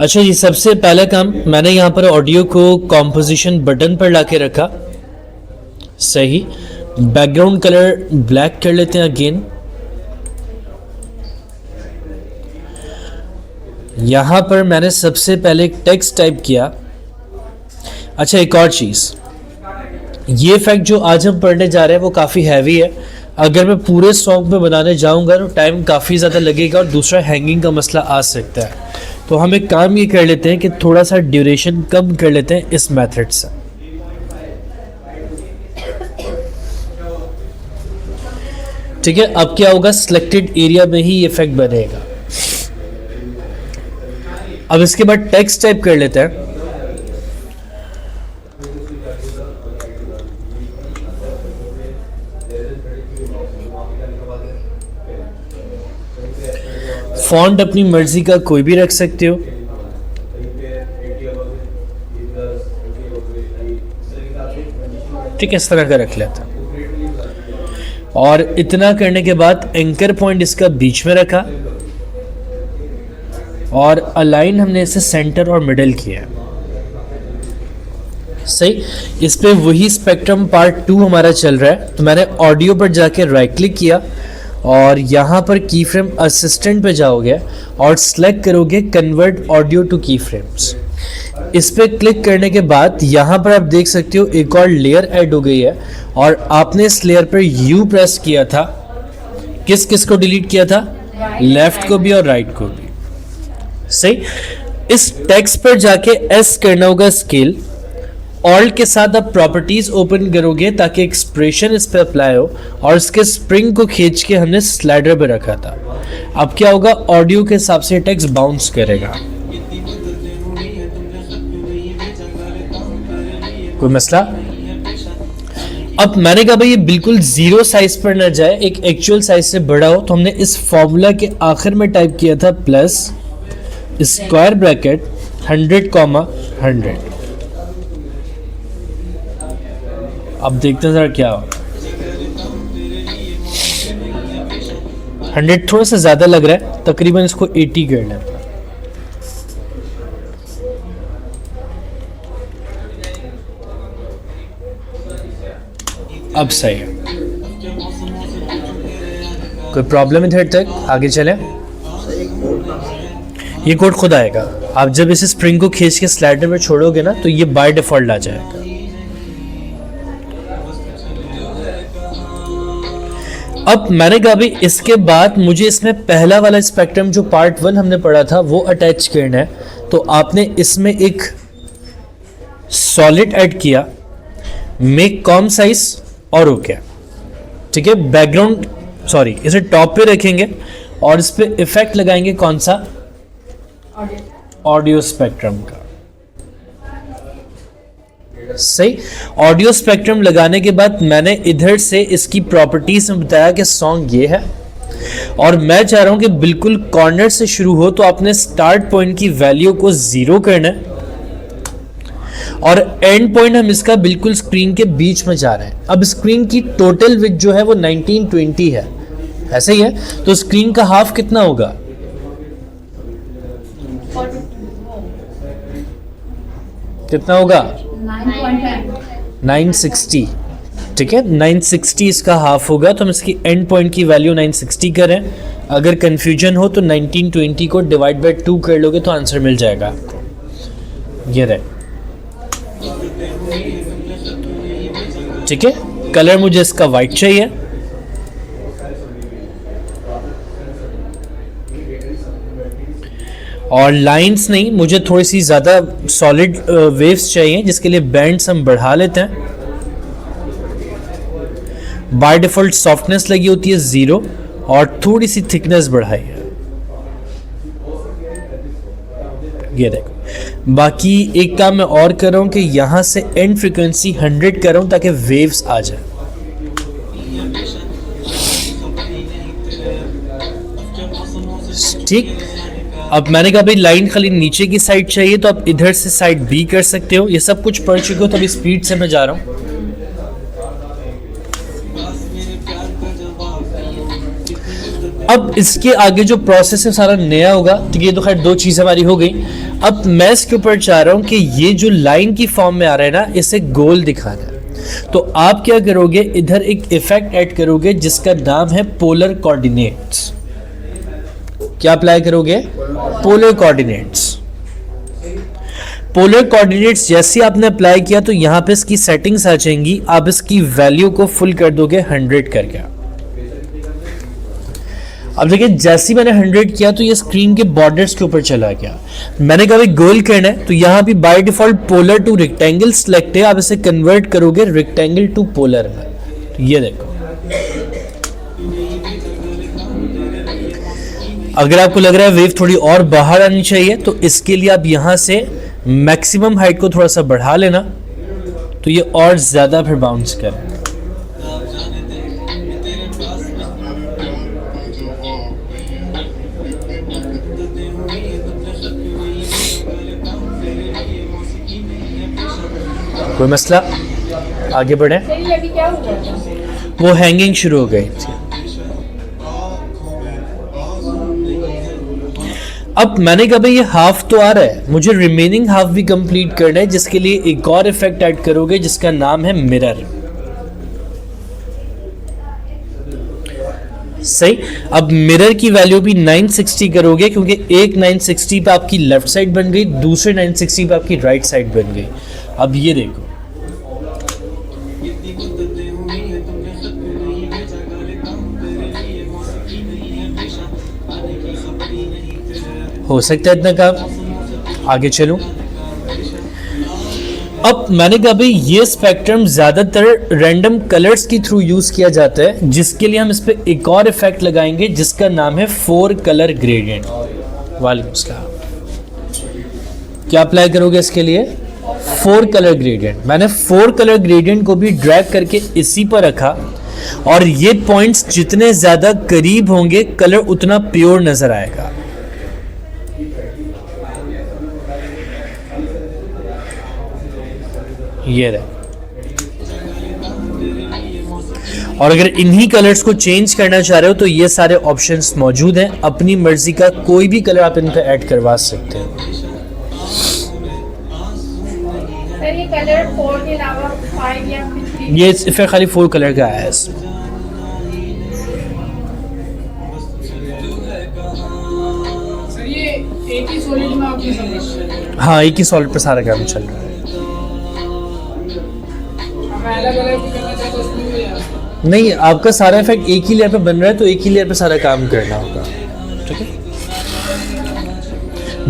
अच्छा जी, सबसे पहला काम मैंने यहाँ पर ऑडियो को कॉम्पोजिशन बटन पर लाके रखा। सही। बैकग्राउंड कलर ब्लैक कर लेते हैं अगेन। यहाँ पर मैंने सबसे पहले एक टेक्स्ट टाइप किया। अच्छा, एक और चीज़, ये फैक्ट जो आज हम पढ़ने जा रहे हैं वो काफ़ी हैवी है। अगर मैं पूरे सॉन्ग पे बनाने जाऊंगा तो टाइम काफ़ी ज़्यादा लगेगा और दूसरा हैंगिंग का मसला आ सकता है। तो हम एक काम ये कर लेते हैं कि थोड़ा सा ड्यूरेशन कम कर लेते हैं इस मेथड से। ठीक है, अब क्या होगा, सिलेक्टेड एरिया में ही ये इफेक्ट बनेगा। अब इसके बाद टेक्स्ट टाइप कर लेते हैं। फॉन्ट अपनी मर्जी का कोई भी रख सकते हो। ठीक है, इस तरह का रख लेता हूं। और इतना करने के बाद एंकर पॉइंट इसका बीच में रखा और अलाइन हमने इसे सेंटर और मिडिल किया। सही। इस पे वही स्पेक्ट्रम पार्ट 2 हमारा चल रहा है। तो मैंने ऑडियो पर जाके राइट क्लिक किया और यहाँ पर की फ्रेम असिस्टेंट पे जाओगे और सिलेक्ट करोगे कन्वर्ट ऑडियो टू की फ्रेम्स। इस पे क्लिक करने के बाद यहाँ पर आप देख सकते हो एक और लेयर ऐड हो गई है और आपने इस लेयर पर यू प्रेस किया था। किस किस को डिलीट किया था? लेफ्ट को भी और राइट को भी। सही। इस टेक्स्ट पर जाके एस करना होगा स्केल। ऑल्ट के साथ आप प्रॉपर्टीज ओपन करोगे ताकि एक्सप्रेशन इस पे अप्लाई हो और इसके स्प्रिंग को खींच के हमने स्लाइडर पे रखा था। अब क्या होगा, ऑडियो के हिसाब से टेक्स्ट बाउंस करेगा। कोई मसला? अब मैंने कहा भाई ये बिल्कुल जीरो साइज पर ना जाए, एक एक्चुअल साइज से बड़ा हो, तो हमने इस फॉर्मूला के आखिर में टाइप किया था प्लस स्क्वायर ब्रैकेट 100,100। अब देखते हैं जरा क्या होगा। 100 थोड़ा सा ज्यादा लग रहा है, तकरीबन इसको 80 करना है। अब सही है। कोई प्रॉब्लम इधर तक? आगे चले। ये कोड खुद आएगा। आप जब इसे स्प्रिंग को खींच के स्लाइडर में छोड़ोगे ना तो ये बाय डिफॉल्ट आ जाएगा। अब मैंने कहा भाई इसके बाद मुझे इसमें पहला वाला स्पेक्ट्रम जो पार्ट 1 हमने पढ़ा था वो अटैच करना है। तो आपने इसमें एक सॉलिड ऐड किया, मेक कॉम साइज और ओके। ठीक है, बैकग्राउंड सॉरी इसे टॉप पे रखेंगे और इस पे इफेक्ट लगाएंगे कौन सा? ऑडियो स्पेक्ट्रम का। सही। ऑडियो स्पेक्ट्रम लगाने के बाद मैंने इधर से इसकी प्रॉपर्टीज में बताया कि सॉन्ग ये है और मैं चाह रहा हूं कि बिल्कुल कॉर्नर से शुरू हो। तो आपने स्टार्ट पॉइंट की वैल्यू को 0 करना है और एंड पॉइंट हम इसका बिल्कुल स्क्रीन के बीच में जा रहे हैं। अब स्क्रीन की टोटल विड्थ जो है वो 1920 है, ऐसे ही है। तो स्क्रीन का हाफ कितना होगा? कितना होगा? 960। ठीक है, 960 इसका हाफ होगा। तो हम इसकी एंड पॉइंट की वैल्यू 960 करें। अगर कंफ्यूजन हो तो 1920 को डिवाइड बाय 2 कर लोगे तो आंसर मिल जाएगा आपको। ये रहे। ठीक है, कलर मुझे इसका वाइट चाहिए। और लाइंस नहीं, मुझे थोड़ी सी ज़्यादा सॉलिड वेव्स चाहिए जिसके लिए बैंड्स हम बढ़ा लेते हैं। बाय डिफॉल्ट सॉफ्टनेस लगी होती है 0 और थोड़ी सी थिकनेस बढ़ाई है। ये देखो। बाकी एक काम मैं और कर रहा हूँ कि यहाँ से एंड फ्रीक्वेंसी 100 कर रहा हूँ ताकि वेव्स आ जाए। ठीक। अब मैंने कहा भाई लाइन खाली नीचे की साइड चाहिए तो आप इधर से साइड बी कर सकते हो। ये सब कुछ पढ़ चुके हो तो अभी स्पीड से मैं जा रहा हूँ। अब इसके आगे जो प्रोसेस है सारा नया होगा। तो ये तो खैर 2 चीज़ हमारी हो गई। अब मैं इसके ऊपर चाह रहा हूं कि ये जो लाइन की फॉर्म में आ रहा है ना, इसे गोल दिखाना है। तो आप क्या करोगे, इधर एक इफेक्ट ऐड करोगे जिसका नाम है पोलर कोऑर्डिनेट्स। क्या अप्लाई करोगे? Polar coordinates. पोलर कोऑर्डिनेट्स जैसे आपने अप्लाई किया तो यहां पे इसकी सेटिंग्स आ जाएंगी। आप इसकी वैल्यू को फुल कर दोगे 100 करके। अब देखिए जैसे ही मैंने 100 किया तो ये स्क्रीन के बॉर्डर्स के ऊपर चला गया। मैंने कहा भाई गोल करना है तो यहाँ भी by default polar to rectangle select है। आप इसे कन्वर्ट करोगे रेक्टेंगल टू पोलर में। तो ये देखो, अगर आपको लग रहा है वेव थोड़ी और बाहर आनी चाहिए तो इसके लिए आप यहां से मैक्सिमम हाइट को थोड़ा सा बढ़ा लेना तो ये और ज्यादा फिर बाउंस करे। कोई मसला? आगे बढ़े। अभी क्या हुआ? वो हैंगिंग शुरू हो गई थी। अब मैंने कहा भाई ये हाफ तो आ रहा है, मुझे रिमेनिंग हाफ भी कंप्लीट करना है, जिसके लिए एक और इफेक्ट ऐड करोगे जिसका नाम है मिरर। सही। अब मिरर की वैल्यू भी 960 करोगे क्योंकि एक 960 पे आपकी लेफ्ट साइड बन गई, दूसरे 960 पे आपकी राइट साइड बन गई। अब ये देखो, हो सकता है इतना काम। आगे चलूं। अब मैंने कहा भाई ये स्पेक्ट्रम ज्यादातर रैंडम कलर्स के थ्रू यूज किया जाता है, जिसके लिए हम इस पे एक और इफेक्ट लगाएंगे जिसका नाम है 4 कलर ग्रेडियंट। वालेकुम सलाम। क्या अप्लाई करोगे इसके लिए? 4 कलर ग्रेडियंट। मैंने 4 कलर ग्रेडियंट को भी ड्रैग करके इसी पर रखा और ये पॉइंट्स जितने ज्यादा करीब होंगे कलर उतना प्योर नजर आएगा। ये रहे। और अगर इन्हीं कलर्स को चेंज करना चाह रहे हो तो ये सारे ऑप्शंस मौजूद हैं। अपनी मर्जी का कोई भी कलर आप इनका ऐड करवा सकते हो। सर ये कलर 4 के अलावा 5 या 3? ये इफेक्ट खाली 4 कलर का आया है इसमें। सर ये एक ही सॉलिड में आपने सब? हाँ, एक ही सॉलिड पर सारा काम चल रहा है। अलग अलग भी करना चाहते हो उसमें भी यार? नहीं, आपका सारा इफेक्ट एक ही लेयर पे बन रहा है तो एक ही लेयर पे सारा काम करना होगा। ठीक है।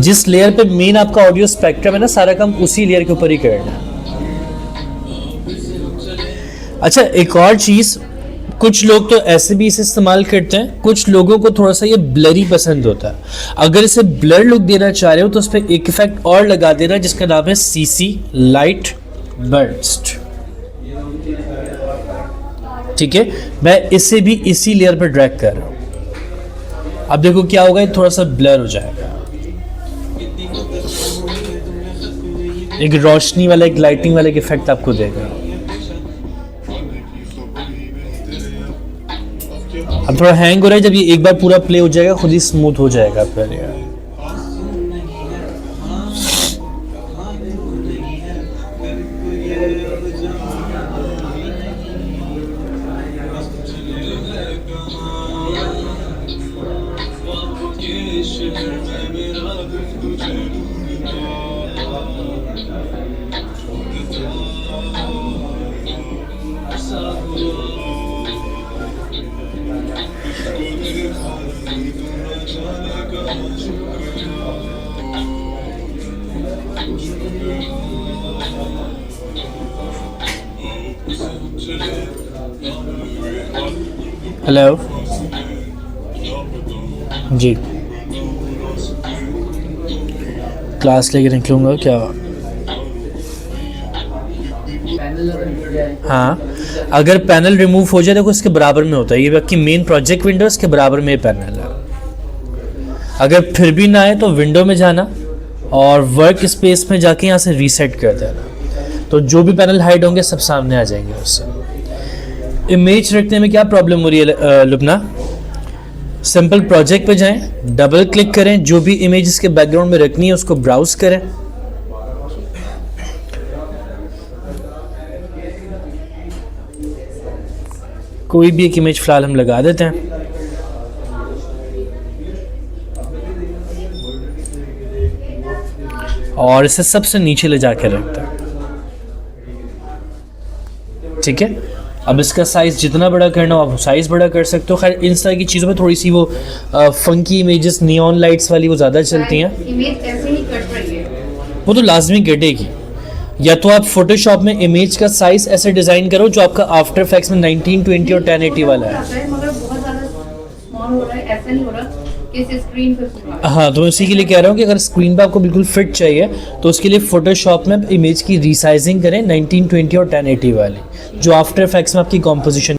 जिस लेयर पे मेन आपका ऑडियो स्पेक्ट्रम है ना, सारा काम उसी लेयर के ऊपर ही करना है। अच्छा, एक और चीज, कुछ लोग तो ऐसे भी इसे इस्तेमाल करते हैं, कुछ लोगों को थोड़ा सा ये ब्लरी पसंद होता है। अगर इसे ब्लर लुक देना चाह रहे हो तो उस पर एक इफेक्ट और लगा देना जिसका नाम है सीसी लाइट बर्स्ट। ठीक है, मैं इसे भी इसी लेयर पर ड्रैग कर रहा हूं। अब देखो क्या होगा, ये थोड़ा सा ब्लर हो जाएगा। एक रोशनी वाला, एक लाइटिंग वाला एक इफेक्ट आपको देगा। अब थोड़ा हैंग हो रहा है, जब ये एक बार पूरा प्ले हो जाएगा खुद ही स्मूथ हो जाएगा फिर यार। हेलो जी, क्लास लेके निकलूंगा क्या? हाँ, अगर पैनल रिमूव हो जाए तो इसके बराबर में होता है। ये आपकी मेन प्रोजेक्ट विंडो, इसके बराबर में पैनल है। अगर फिर भी ना आए तो विंडो में जाना और वर्क स्पेस में जाके यहाँ से रीसेट कर देना, तो जो भी पैनल हाइड होंगे सब सामने आ जाएंगे उससे। इमेज रखने में क्या प्रॉब्लम हो रही है लुबना? सिंपल प्रोजेक्ट पे जाएं, डबल क्लिक करें, जो भी इमेज इसके बैकग्राउंड में रखनी है उसको ब्राउज करें। कोई भी एक इमेज फिलहाल हम लगा देते हैं। और इसे सबसे नीचे ले जाकर रखते हैं। ठीक है, अब इसका साइज़ जितना बड़ा करना हो आप साइज़ बड़ा कर सकते हो। खैर इन तरह की चीज़ों में थोड़ी सी वो फंकी इमेजेस, नियॉन लाइट्स वाली वो ज़्यादा चलती हैं, इमेज ऐसे ही कट रही है। वो तो लाजमी कटेगी। या तो आप फोटोशॉप में इमेज का साइज़ ऐसे डिज़ाइन करो जो आपका आफ्टर इफेक्ट्स में 1920 और 1080 वाला है। मगर बहुत ज़्यादा स्मॉल हो रहा है, ऐसा नहीं हो रहा कि इसे स्क्रीन पे पूरा। हाँ, तो इसी के लिए कह रहा हूँ कि अगर स्क्रीन पे आपको बिल्कुल फिट चाहिए तो उसके लिए फोटोशॉप में इमेज की रीसाइजिंग करें 1920 और 1080 वाली, जो आफ्टर इफेक्ट्स में आपकी कॉम्पोजिशन